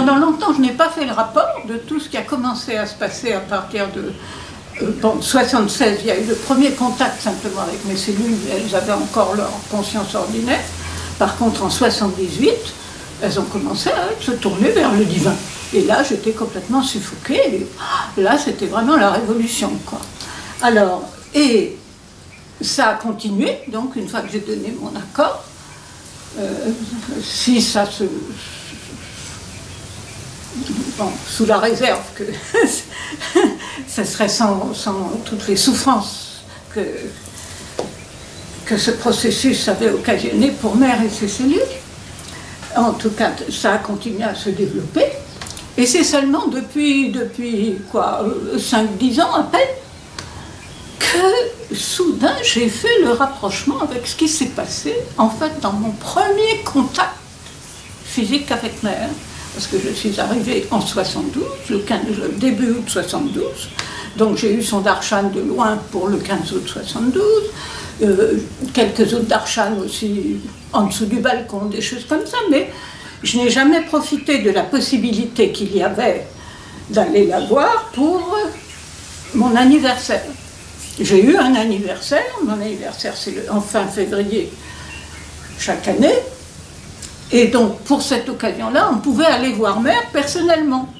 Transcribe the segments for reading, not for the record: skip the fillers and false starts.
pendant longtemps, je n'ai pas fait le rapport de tout ce qui a commencé à se passer à partir de... Bon, 76, il y a eu le premier contact simplement avec mes cellules, elles avaient encore leur conscience ordinaire. Par contre, en 78, elles ont commencé à se tourner vers le divin. Et là, j'étais complètement suffoquée. Et là, c'était vraiment la révolution, quoi. Alors, et ça a continué, donc une fois que j'ai donné mon accord, si ça se... Bon, sous la réserve que ça serait sans toutes les souffrances que ce processus avait occasionné pour Mère et ses cellules. En tout cas, ça a continué à se développer. Et c'est seulement depuis quoi, 5-10 ans à peine, que soudain j'ai fait le rapprochement avec ce qui s'est passé, en fait, dans mon premier contact physique avec Mère. Parce que je suis arrivée en 72, le début août 72, donc j'ai eu son darshan de loin pour le 15 août 72, quelques autres darshan aussi en dessous du balcon, des choses comme ça, mais je n'ai jamais profité de la possibilité qu'il y avait d'aller la voir pour mon anniversaire. J'ai eu un anniversaire, mon anniversaire c'est en fin février chaque année. Et donc, pour cette occasion-là, on pouvait aller voir Mère personnellement.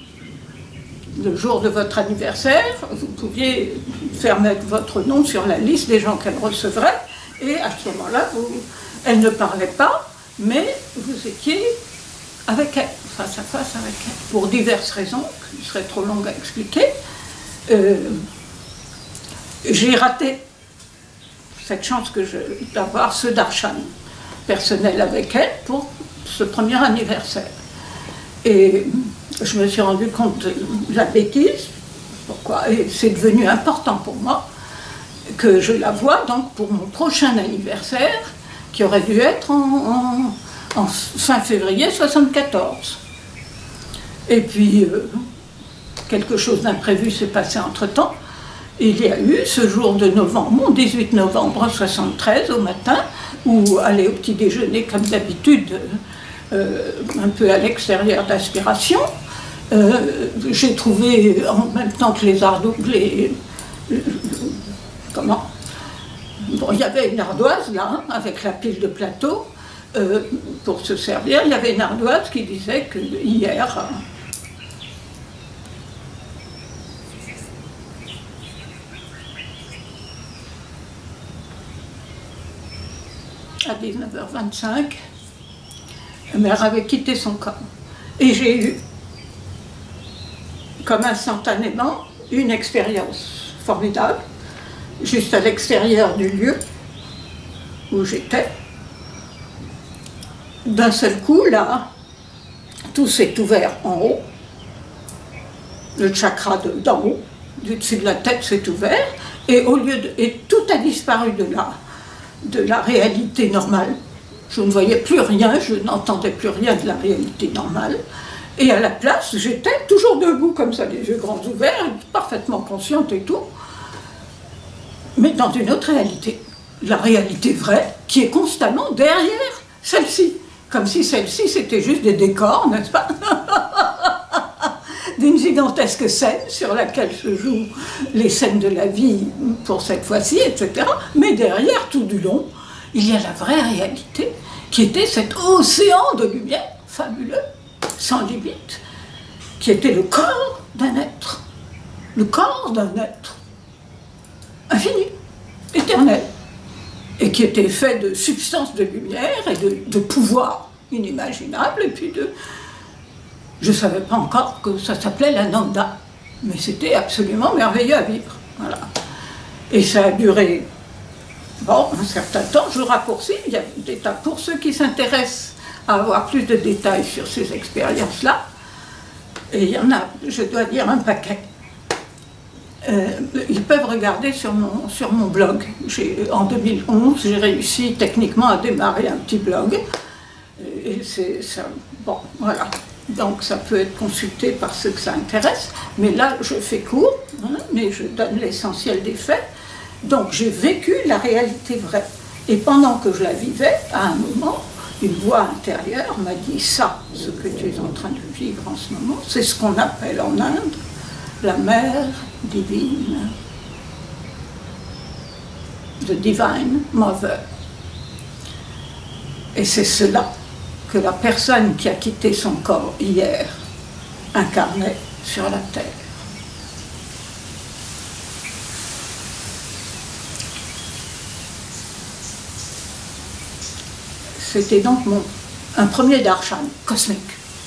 Le jour de votre anniversaire, vous pouviez faire mettre votre nom sur la liste des gens qu'elle recevrait, et à ce moment-là, elle ne parlait pas, mais vous étiez avec elle, face à face avec elle, pour diverses raisons, qui seraient trop longues à expliquer. J'ai raté cette chance d'avoir ce darshan personnel avec elle pour ce premier anniversaire. Et je me suis rendu compte de la bêtise, pourquoi, et c'est devenu important pour moi que je la voie donc pour mon prochain anniversaire, qui aurait dû être en fin février 74. Et puis, quelque chose d'imprévu s'est passé entre-temps. Il y a eu ce jour de novembre, mon 18 novembre 73 au matin, où aller au petit déjeuner comme d'habitude, un peu à l'extérieur d'Aspiration, j'ai trouvé en même temps que les ardoises, comment? Bon, il y avait une ardoise là, hein, avec la pile de plateau pour se servir. Il y avait une ardoise qui disait que hier, à 19h25, Mère avait quitté son corps. Et j'ai eu, comme instantanément, une expérience formidable, juste à l'extérieur du lieu où j'étais. D'un seul coup, là, tout s'est ouvert en haut. Le chakra d'en haut, du dessus de la tête s'est ouvert, et tout a disparu de la réalité normale. Je ne voyais plus rien, je n'entendais plus rien de la réalité normale. Et à la place, j'étais toujours debout comme ça, les yeux grands ouverts, parfaitement consciente et tout, mais dans une autre réalité. La réalité vraie, qui est constamment derrière celle-ci. Comme si celle-ci, c'était juste des décors, n'est-ce pas? D'une gigantesque scène sur laquelle se jouent les scènes de la vie pour cette fois-ci, etc. Mais derrière, tout du long, il y a la vraie réalité, qui était cet océan de lumière fabuleux, sans limite, qui était le corps d'un être. Le corps d'un être infini, éternel, et qui était fait de substance de lumière et de pouvoir inimaginable, et puis de... Je ne savais pas encore que ça s'appelait l'Ananda, mais c'était absolument merveilleux à vivre. Voilà. Et ça a duré bon, un certain temps. Je raccourcis, il y a des tas. Pour ceux qui s'intéressent à avoir plus de détails sur ces expériences-là, et il y en a, je dois dire, un paquet. Ils peuvent regarder sur mon blog. En 2011, j'ai réussi techniquement à démarrer un petit blog. Et c'est ça. Bon, voilà. Donc ça peut être consulté par ceux que ça intéresse. Mais là, je fais court, hein, mais je donne l'essentiel des faits. Donc j'ai vécu la réalité vraie. Et pendant que je la vivais, à un moment, une voix intérieure m'a dit ça, ce que tu es en train de vivre en ce moment, c'est ce qu'on appelle en Inde la mère divine, the divine mother. Et c'est cela que la personne qui a quitté son corps hier incarnait sur la terre. C'était donc un premier darshan cosmique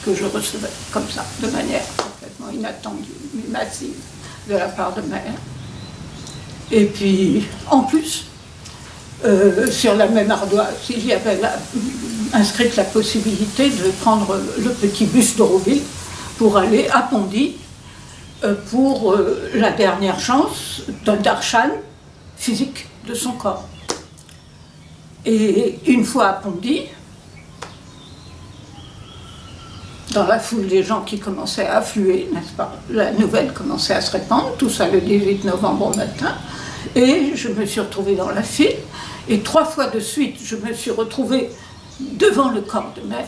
que je recevais comme ça, de manière complètement inattendue, mais massive, de la part de mère. Et puis, en plus, sur la même ardoise, il y avait inscrite la possibilité de prendre le petit bus d'Auroville pour aller à Pondy pour la dernière chance d'un darshan physique de son corps. Et une fois à Pondy, dans la foule des gens qui commençaient à affluer, n'est-ce pas, la nouvelle commençait à se répandre, tout ça le 18 novembre au matin, et je me suis retrouvée dans la file, et 3 fois de suite, je me suis retrouvée devant le corps de mère,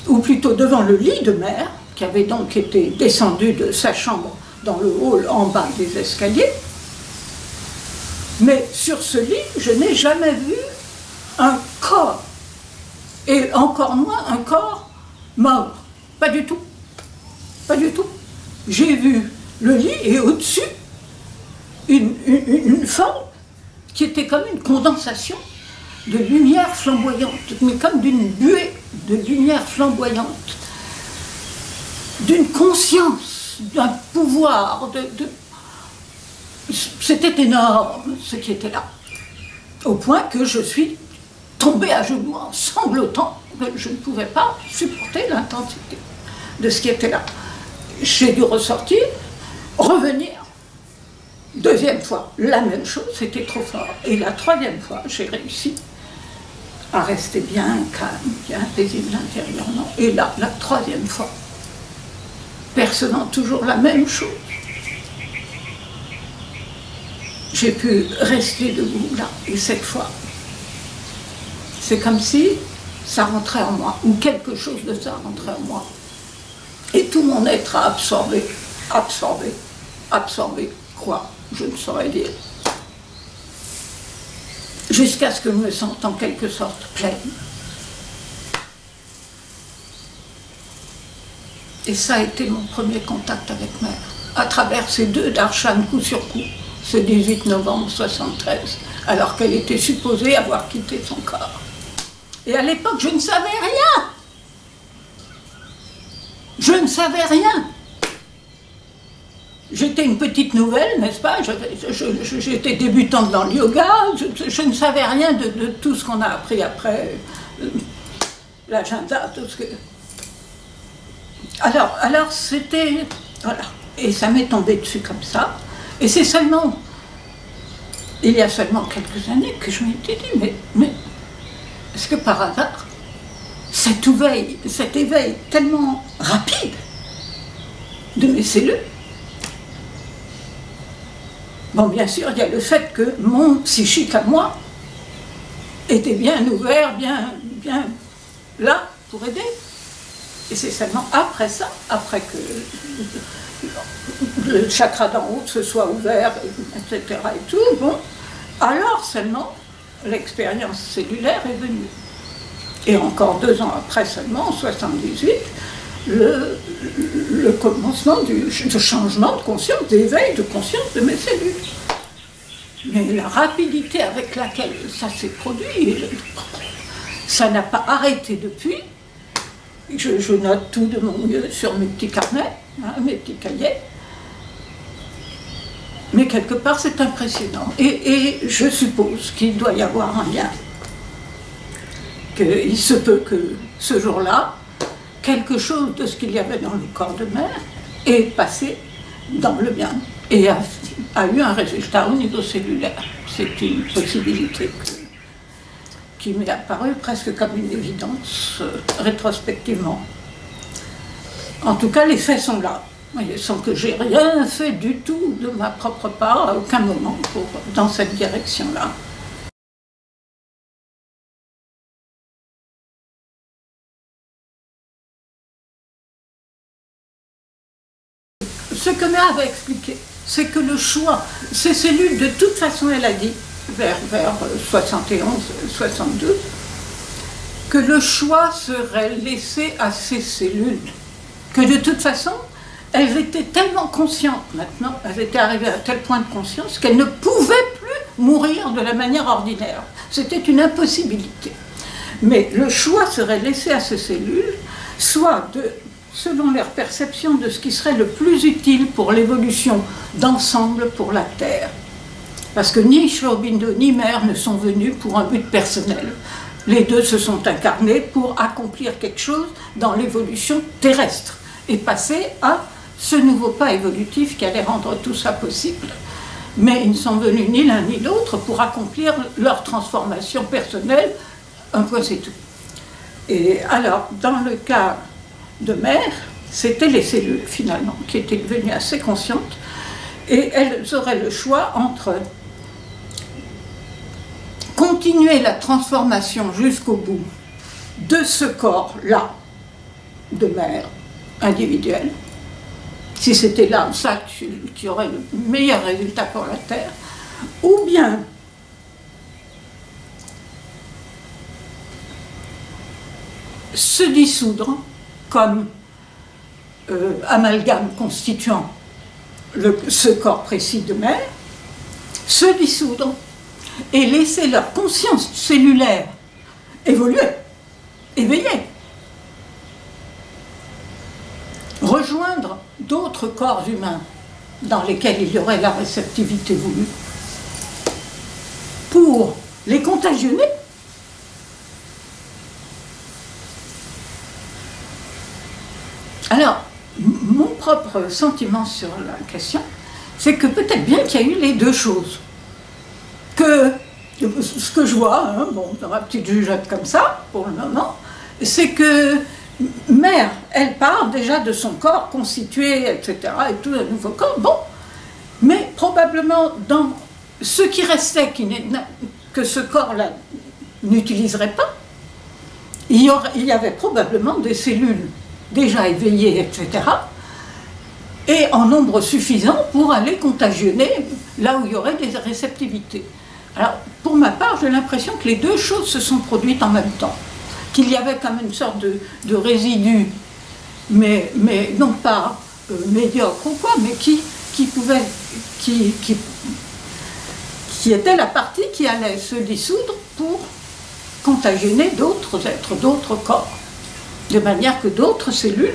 ou plutôt devant le lit de mère, qui avait donc été descendu de sa chambre dans le hall en bas des escaliers. Mais sur ce lit, je n'ai jamais vu un corps, et encore moins un corps mort. Pas du tout. Pas du tout. J'ai vu le lit et au-dessus, une forme qui était comme une condensation de lumière flamboyante, mais comme d'une buée de lumière flamboyante, d'une conscience, d'un pouvoir, C'était énorme ce qui était là, au point que je suis tombée à genoux en sanglotant, que je ne pouvais pas supporter l'intensité de ce qui était là. J'ai dû ressortir, revenir, deuxième fois, la même chose, c'était trop fort. Et la troisième fois, j'ai réussi à rester bien calme, bien paisible intérieurement. Et là, la troisième fois, percevant toujours la même chose, j'ai pu rester debout là, et cette fois, c'est comme si ça rentrait en moi, ou quelque chose de ça rentrait en moi. Et tout mon être a absorbé, absorbé, absorbé, quoi, je ne saurais dire. Jusqu'à ce que je me sente en quelque sorte pleine. Et ça a été mon premier contact avec mère, à travers ces 2 darshan coup sur coup, ce 18 novembre 1973, alors qu'elle était supposée avoir quitté son corps. Et à l'époque, je ne savais rien. Je ne savais rien. J'étais une petite nouvelle, n'est-ce pas? J'étais débutante dans le yoga, je ne savais rien de tout ce qu'on a appris après, l'agenda, tout ce que... Alors c'était... Voilà. Et ça m'est tombé dessus comme ça. Et c'est seulement, il y a seulement quelques années, que je m'étais dit, mais est-ce que par hasard, cet éveil tellement rapide de mes cellules, bon, bien sûr, il y a le fait que mon psychique à moi était bien ouvert, bien là pour aider. Et c'est seulement après ça, après que le chakra d'en haut se soit ouvert, etc. et tout, bon, alors seulement l'expérience cellulaire est venue. Et encore 2 ans après seulement, en 1978, le commencement du changement de conscience, d'éveil de conscience de mes cellules. Mais la rapidité avec laquelle ça s'est produit, ça n'a pas arrêté depuis. Je note tout de mon mieux sur mes petits carnets, hein, mes petits cahiers. Mais quelque part, c'est impressionnant. Et je suppose qu'il doit y avoir un lien. Qu'il se peut que ce jour-là, quelque chose de ce qu'il y avait dans le corps de mère est passé dans le mien et a eu un résultat au niveau cellulaire. C'est une possibilité qui m'est apparue presque comme une évidence rétrospectivement. En tout cas, les faits sont là. Sans que j'ai rien fait du tout de ma propre part, à aucun moment, dans cette direction-là. ce que Mère avait expliqué, c'est que le choix, ces cellules, de toute façon, elle a dit, vers 71, 72, que le choix serait laissé à ces cellules, que de toute façon, elles étaient tellement conscientes maintenant, elles étaient arrivées à tel point de conscience qu'elles ne pouvaient plus mourir de la manière ordinaire. C'était une impossibilité. Mais le choix serait laissé à ces cellules, soit selon leur perception de ce qui serait le plus utile pour l'évolution d'ensemble pour la Terre. Parce que ni Sri Aurobindo ni Mère ne sont venus pour un but personnel. Les deux se sont incarnés pour accomplir quelque chose dans l'évolution terrestre et passer à ce nouveau pas évolutif qui allait rendre tout ça possible. Mais ils ne sont venus ni l'un ni l'autre pour accomplir leur transformation personnelle. Un point, c'est tout. Et alors, dans le cas de Mère, c'était les cellules, finalement, qui étaient devenues assez conscientes, et elles auraient le choix entre continuer la transformation jusqu'au bout de ce corps-là, de Mère, individuel, si c'était là, ça qui aurait le meilleur résultat pour la Terre, ou bien se dissoudre comme amalgame constituant ce corps précis de Mère, se dissoudre et laisser leur conscience cellulaire évoluer, éveiller, rejoindre d'autres corps humains dans lesquels il y aurait la réceptivité voulue, pour les contagionner. Alors, mon propre sentiment sur la question, c'est que peut-être bien qu'il y a eu les deux choses. Que ce que je vois, hein, bon, dans ma petite jugeote comme ça, pour le moment, c'est que Mère, elle part déjà de son corps constitué, etc., et tout un nouveau corps, bon, mais probablement dans ce qui restait, que ce corps-là n'utiliserait pas, il y avait probablement des cellules déjà éveillées, etc., et en nombre suffisant pour aller contagionner là où il y aurait des réceptivités. Alors, pour ma part, j'ai l'impression que les deux choses se sont produites en même temps, qu'il y avait comme une sorte de résidu, mais non pas médiocre ou quoi, mais qui était la partie qui allait se dissoudre pour contagionner d'autres êtres, d'autres corps, de manière que d'autres cellules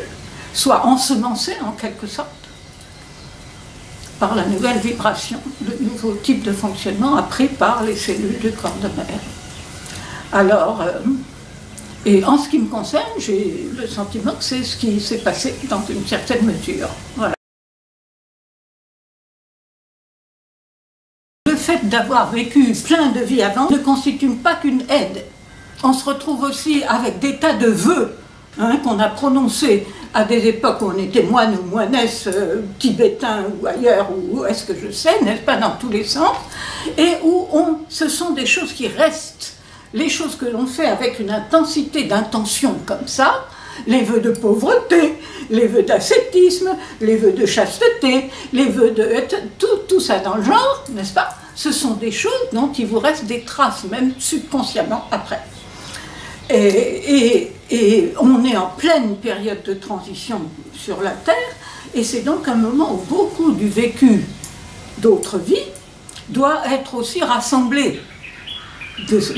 soient ensemencées en quelque sorte par la nouvelle vibration, le nouveau type de fonctionnement appris par les cellules du corps de Mère. Alors, et en ce qui me concerne, j'ai le sentiment que c'est ce qui s'est passé dans une certaine mesure. Voilà. Le fait d'avoir vécu plein de vies avant ne constitue pas qu'une aide. On se retrouve aussi avec des tas de vœux qu'on a prononcés à des époques où on était moine ou moinesse tibétain ou ailleurs, ou est-ce que je sais, n'est-ce pas, dans tous les sens, et où ce sont des choses qui restent, les choses que l'on fait avec une intensité d'intention comme ça, les vœux de pauvreté, les vœux d'ascétisme, les vœux de chasteté, les vœux de... tout ça dans le genre, n'est-ce pas, ce sont des choses dont il vous reste des traces, même subconsciemment, après. Et on est en pleine période de transition sur la Terre, et c'est donc un moment où beaucoup du vécu d'autres vies doit être aussi rassemblé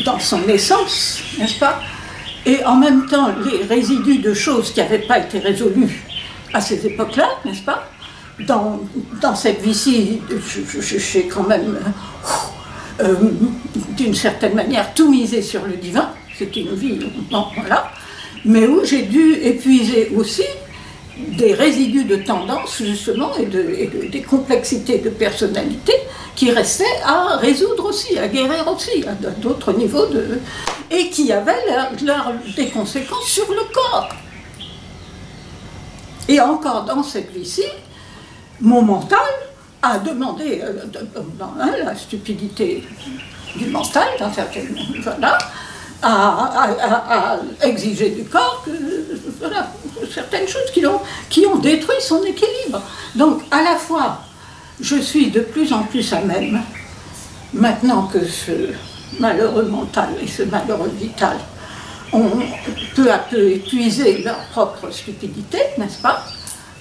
dans son essence, n'est-ce pas? Et en même temps, les résidus de choses qui n'avaient pas été résolues à ces époques-là, n'est-ce pas? Dans cette vie-ci, j'ai quand même, d'une certaine manière, tout misé sur le divin. C'est une vie, bon, voilà, mais où j'ai dû épuiser aussi des résidus de tendance, justement, et des complexités de personnalité qui restaient à résoudre aussi, à guérir aussi, à d'autres niveaux, et qui avaient des conséquences sur le corps. Et encore dans cette vie-ci, mon mental a demandé, la stupidité du mental, dans certaines, voilà, à exiger du corps que, voilà, certaines choses qui ont détruit son équilibre. Donc, à la fois, je suis de plus en plus à même, maintenant que ce malheureux mental et ce malheureux vital ont peu à peu épuisé leur propre stupidité, n'est-ce pas?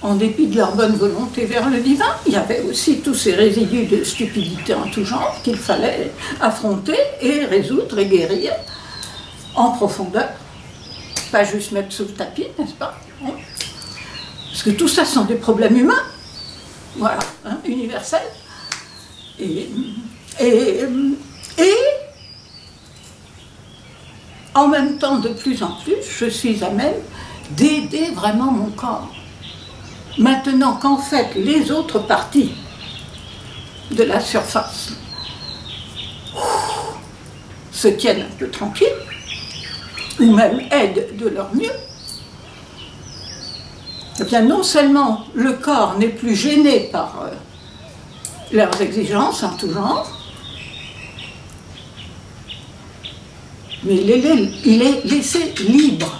En dépit de leur bonne volonté vers le divin, il y avait aussi tous ces résidus de stupidité en tout genre qu'il fallait affronter et résoudre et guérir en profondeur. Pas juste mettre sous le tapis, n'est-ce pas? Parce que tout ça sont des problèmes humains, voilà, hein, universels. Et en même temps, de plus en plus, je suis à même d'aider vraiment mon corps. Maintenant qu'en fait, les autres parties de la surface se tiennent un peu tranquilles, ou même aident de leur mieux, eh bien non seulement le corps n'est plus gêné par leurs exigences en tout genre, mais il est laissé libre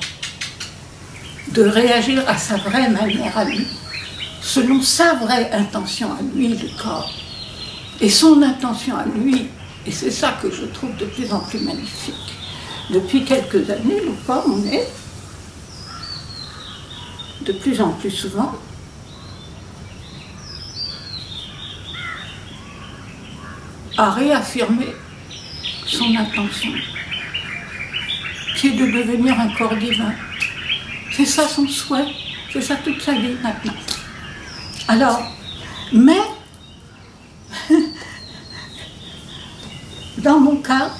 de réagir à sa vraie manière à lui, selon sa vraie intention à lui, le corps, et son intention à lui, et c'est ça que je trouve de plus en plus magnifique. Depuis quelques années, le corps, on est de plus en plus souvent à réaffirmer son intention, qui est de devenir un corps divin. C'est ça son souhait, c'est ça toute sa vie maintenant. Alors, mais, dans mon cas,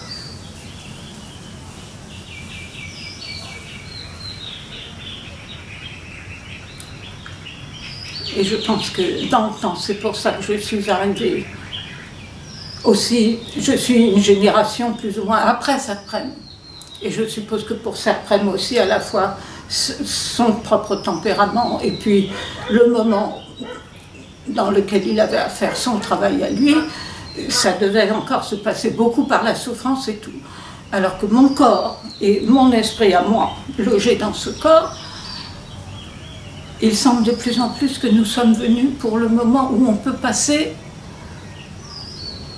et je pense que dans le temps, c'est pour ça que je suis arrivée aussi, je suis une génération plus ou moins après Sarprem. Et je suppose que pour Sarprem aussi, à la fois son propre tempérament et puis le moment dans lequel il avait à faire son travail à lui, ça devait encore se passer beaucoup par la souffrance et tout. Alors que mon corps et mon esprit à moi, logés dans ce corps, il semble de plus en plus que nous sommes venus pour le moment où on peut passer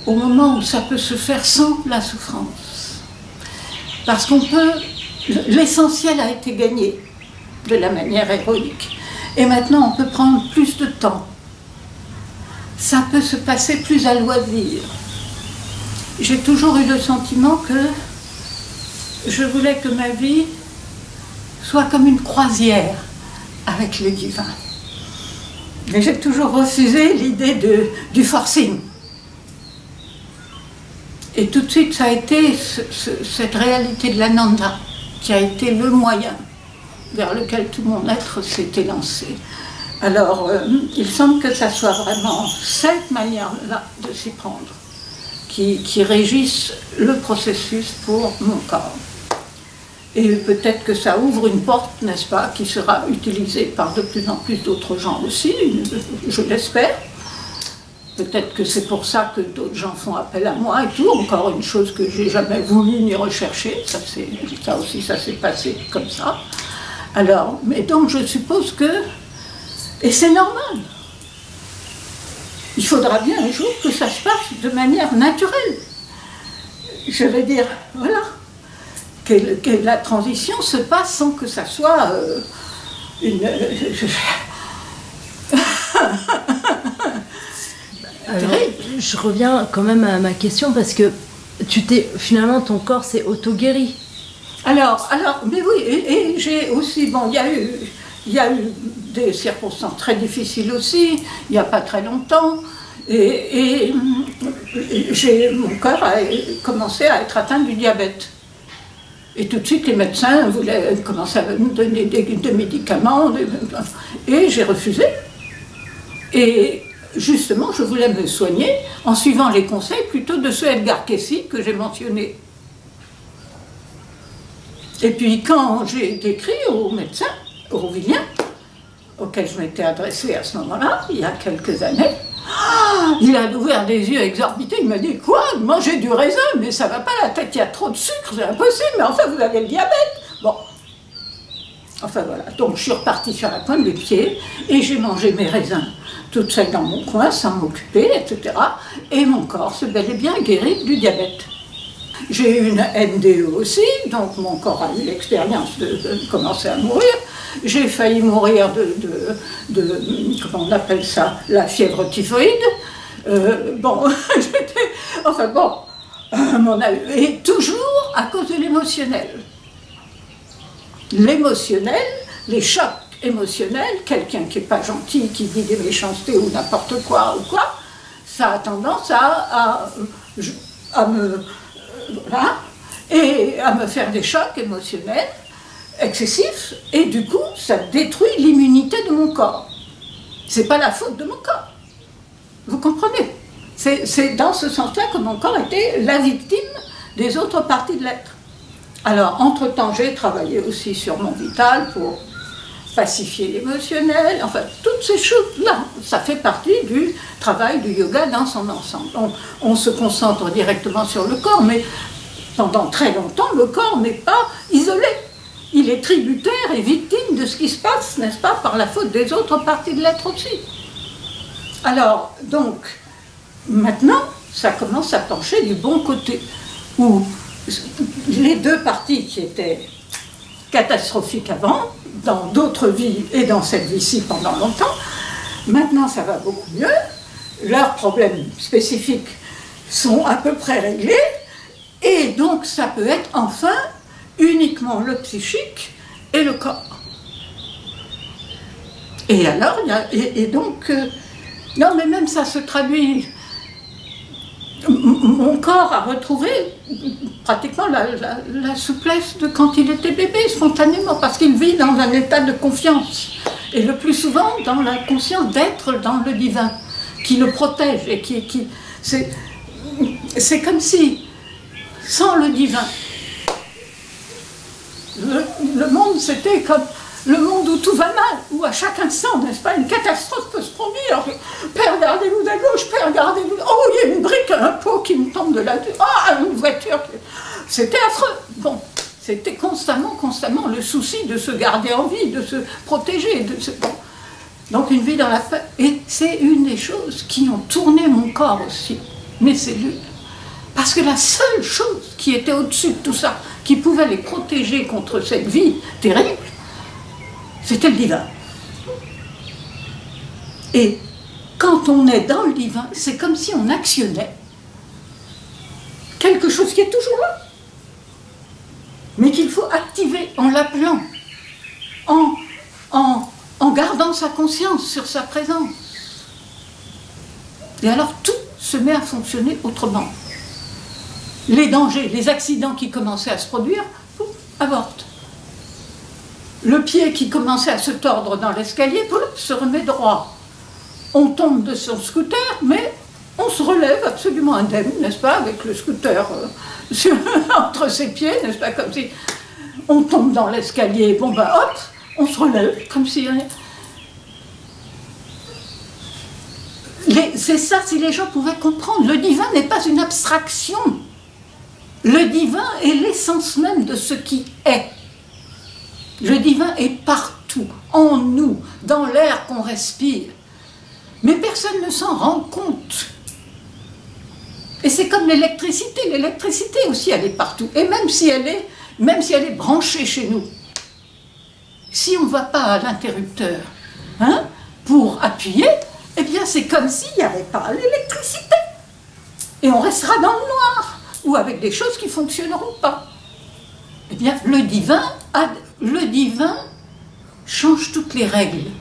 au moment où ça peut se faire sans la souffrance. Parce qu'on peut, l'essentiel a été gagné de la manière héroïque. Et maintenant, on peut prendre plus de temps. Ça peut se passer plus à loisir. J'ai toujours eu le sentiment que je voulais que ma vie soit comme une croisière avec le divin. Mais j'ai toujours refusé l'idée du forcing. Et tout de suite, ça a été cette réalité de l'Ananda qui a été le moyen vers lequel tout mon être s'était lancé. Alors, il semble que ça soit vraiment cette manière-là de s'y prendre qui régisse le processus pour mon corps. Et peut-être que ça ouvre une porte, n'est-ce pas, qui sera utilisée par de plus en plus d'autres gens aussi, je l'espère. Peut-être que c'est pour ça que d'autres gens font appel à moi et tout. Encore une chose que j'ai jamais voulu ni rechercher. Ça aussi, ça s'est passé comme ça. Alors, mais donc je suppose que... Et c'est normal. Il faudra bien un jour que ça se passe de manière naturelle. Je vais dire, voilà. Que la transition se passe sans que ça soit une... Alors, je reviens quand même à ma question parce que finalement ton corps s'est auto-guéri. Alors, mais oui, et j'ai aussi, bon, il y a eu des circonstances très difficiles aussi, il n'y a pas très longtemps, et mon corps a commencé à être atteint du diabète. Et tout de suite, les médecins voulaient commencer à me donner des médicaments, et j'ai refusé. Et justement, je voulais me soigner en suivant les conseils plutôt de ce Edgar Cayce que j'ai mentionné. Et puis quand j'ai écrit au médecin, au Rouvilien, auquel je m'étais adressée à ce moment-là, il y a quelques années, il a ouvert des yeux exorbités, il m'a dit « Quoi? Manger du raisin? Mais ça va pas la tête, il y a trop de sucre, c'est impossible, mais enfin vous avez le diabète !» Bon. Enfin voilà, donc je suis repartie sur la pointe des pieds et j'ai mangé mes raisins toute seule dans mon coin sans m'occuper, etc. Et mon corps s'est bel et bien guéri du diabète. J'ai eu une NDE aussi, donc mon corps a eu l'expérience de commencer à mourir. J'ai failli mourir comment on appelle ça, la fièvre typhoïde. Bon, j'étais, enfin bon, et toujours à cause de l'émotionnel. L'émotionnel, les chocs émotionnels, quelqu'un qui n'est pas gentil, qui dit des méchancetés ou n'importe quoi ou quoi, ça a tendance à me... Voilà, et à me faire des chocs émotionnels excessifs, et du coup, ça détruit l'immunité de mon corps. C'est pas la faute de mon corps. Vous comprenez? C'est dans ce sens-là que mon corps était la victime des autres parties de l'être. Alors, entre-temps, j'ai travaillé aussi sur mon vital pour pacifier l'émotionnel, enfin, toutes ces choses-là, ça fait partie du travail du yoga dans son ensemble. On se concentre directement sur le corps, mais pendant très longtemps, le corps n'est pas isolé. Il est tributaire et victime de ce qui se passe, n'est-ce pas, par la faute des autres parties de l'être aussi. Alors, donc, maintenant, ça commence à pencher du bon côté, où les deux parties qui étaient catastrophiques avant, dans d'autres vies et dans cette vie-ci pendant longtemps, maintenant ça va beaucoup mieux, leurs problèmes spécifiques sont à peu près réglés, et donc ça peut être enfin uniquement le psychique et le corps. Et alors, donc, non mais même ça se traduit, mon corps a retrouvé pratiquement la souplesse de quand il était bébé, spontanément, parce qu'il vit dans un état de confiance, et le plus souvent dans la conscience d'être dans le divin, qui le protège, et c'est comme si, sans le divin, le monde c'était comme le monde où tout va mal, où à chaque instant, n'est-ce pas, une catastrophe peut se produire. Père, regardez-vous à gauche, père, regardez-vous. Oh, il y a une brique, un pot qui me tombe de là. Ah, une voiture. C'était affreux. Bon, c'était constamment le souci de se garder en vie, de se protéger. Bon. Donc une vie dans la paix. Et c'est une des choses qui ont tourné mon corps aussi, mes cellules. Parce que la seule chose qui était au-dessus de tout ça, qui pouvait les protéger contre cette vie terrible, c'était le divin. Et quand on est dans le divin, c'est comme si on actionnait quelque chose qui est toujours là, mais qu'il faut activer en l'appelant, en gardant sa conscience sur sa présence. Et alors tout se met à fonctionner autrement. Les dangers, les accidents qui commençaient à se produire, avortent. Le pied qui commençait à se tordre dans l'escalier, se remet droit. On tombe de son scooter, mais on se relève absolument indemne, n'est-ce pas, avec le scooter entre ses pieds, n'est-ce pas, comme si on tombe dans l'escalier, bon ben hop, on se relève, comme si... C'est ça, si les gens pouvaient comprendre, le divin n'est pas une abstraction. Le divin est l'essence même de ce qui est. Le divin est partout, en nous, dans l'air qu'on respire. Mais personne ne s'en rend compte. Et c'est comme l'électricité. L'électricité aussi, elle est partout. Et même si elle est branchée chez nous, si on ne va pas à l'interrupteur pour appuyer, eh bien c'est comme s'il n'y avait pas l'électricité. Et on restera dans le noir, ou avec des choses qui ne fonctionneront pas. Eh bien le divin change toutes les règles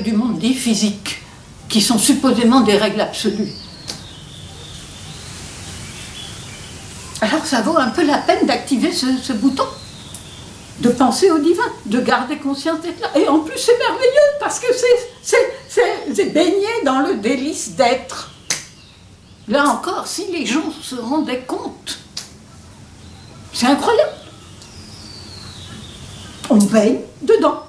du monde dit physique, qui sont supposément des règles absolues. Alors ça vaut un peu la peine d'activer ce bouton, de penser au divin, de garder conscience d'être là. Et en plus c'est merveilleux, parce que c'est baigné dans le délice d'être. Là encore, si les gens se rendaient compte, c'est incroyable. On baigne dedans.